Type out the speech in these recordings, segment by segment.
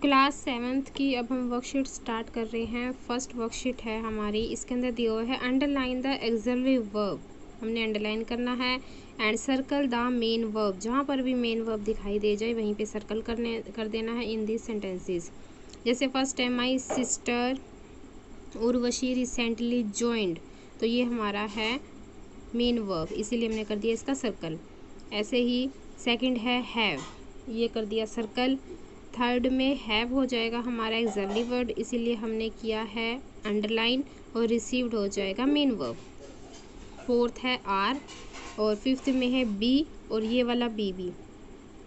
Class 7th की अब हम वर्कशीट स्टार्ट कर रहे हैं। फर्स्ट वर्कशीट है हमारी, इसके अंदर दिया हुआ है अंडरलाइन द एक्सिलरी वर्ब। हमने अंडरलाइन करना है and circle the main verb. जहाँ पर भी मेन वर्ब दिखाई दे जाए वहीं पे सर्कल कर देना है इन दिस सेंटेंसेस। जैसे फर्स्ट है my sister Urvashi recently joined, तो ये हमारा है मेन वर्ब, इसीलिए हमने कर दिया इसका सर्कल। ऐसे ही सेकंड है हैव, ये कर दिया सर्कल। थर्ड में हैव हो जाएगा हमारा एक्सिलरी वर्ब, इसीलिए हमने किया है अंडरलाइन, और रिसीव्ड हो जाएगा मेन वर्ब। फोर्थ है आर, और फिफ्थ में है बी, और ये वाला बी,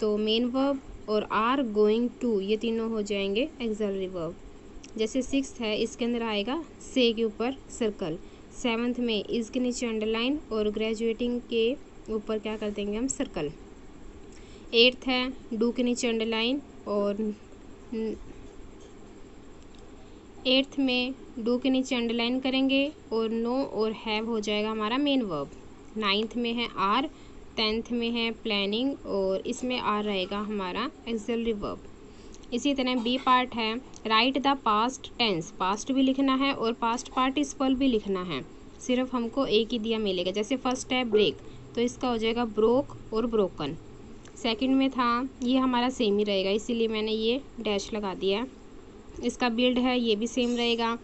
तो मेन वर्ब और आर गोइंग टू, ये तीनों हो जाएंगे एक्सिलरी वर्ब। जैसे सिक्स्थ है, इसके अंदर आएगा से के ऊपर सर्कल। सेवन्थ में इस के नीचे अंडरलाइन, और ग्रेजुएटिंग के ऊपर क्या कर देंगे हम सर्कल। एट्थ है डू के नीचे अंडरलाइन, और एट्थ में डू के नीचे अंडरलाइन करेंगे और नो और हैव हो जाएगा हमारा मेन वर्ब। नाइन्थ में है आर, टेंथ में है प्लानिंग, और इसमें आर रहेगा हमारा एक्सिलरी वर्ब। इसी तरह बी पार्ट है write the past tense, past भी लिखना है और पास्ट पार्टिसिपल भी लिखना है, सिर्फ हमको एक ही दिया मिलेगा। जैसे फर्स्ट है ब्रेक, तो इसका हो जाएगा ब्रोक और ब्रोकन। सेकंड में था, ये हमारा सेम ही रहेगा, इसीलिए मैंने ये डैश लगा दिया। इसका बिल्ड है, ये भी सेम रहेगा।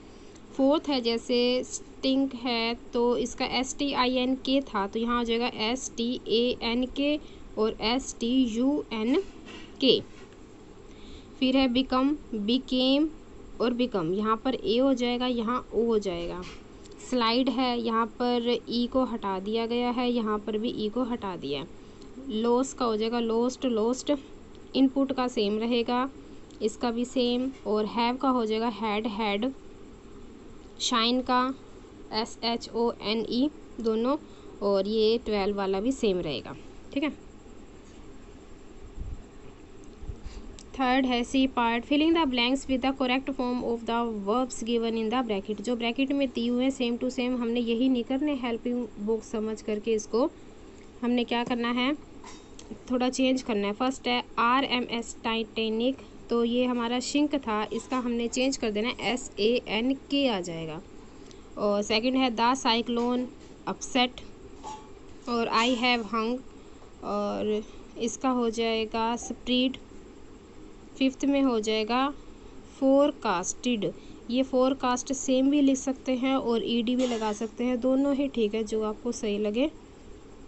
फोर्थ है जैसे स्टिंक है, तो इसका STINK था, तो यहाँ हो जाएगा STANK और STUNK। फिर है बिकम, बिकेम और बिकम, यहाँ पर ए हो जाएगा, यहाँ ओ हो जाएगा। स्लाइड है, यहाँ पर ई को हटा दिया गया है, यहाँ पर भी ई को हटा दिया है। लॉस का हो जाएगा लॉस्ट, लॉस्ट। इनपुट का सेम रहेगा, इसका भी सेम। और हैव का हो जाएगा हैड, हैड। शाइन का SHONE दोनों, और ये 12 वाला भी सेम रहेगा, ठीक है। थर्ड है C part filling the blanks with the correct form of the verbs given in the bracket. जो ब्रैकेट में दिए हुए हैं सेम टू सेम हमने यही नहीं करने, हेल्पिंग बुक समझ करके इसको हमने क्या करना है, थोड़ा चेंज करना है। फर्स्ट है RMS टाइटेनिक, तो ये हमारा शिंक था, इसका हमने चेंज कर देना है SANK आ जाएगा। और सेकंड है द साइक्लोन अपसेट, और आई हैव हंग, और इसका हो जाएगा स्प्रीड। फिफ्थ में हो जाएगा फोरकास्टेड, ये फोरकास्ट सेम भी लिख सकते हैं और ED भी लगा सकते हैं, दोनों ही ठीक है, जो आपको सही लगे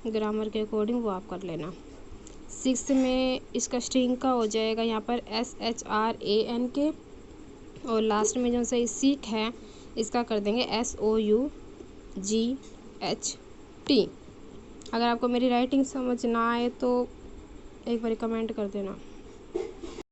ग्रामर के अकॉर्डिंग वो आप कर लेना। सिक्स्थ में इसका स्ट्रिंग का हो जाएगा यहाँ पर SHRANK, और लास्ट में जो सही सीख है इसका कर देंगे SOUGHT। अगर आपको मेरी राइटिंग समझ ना आए तो एक बार कमेंट कर देना।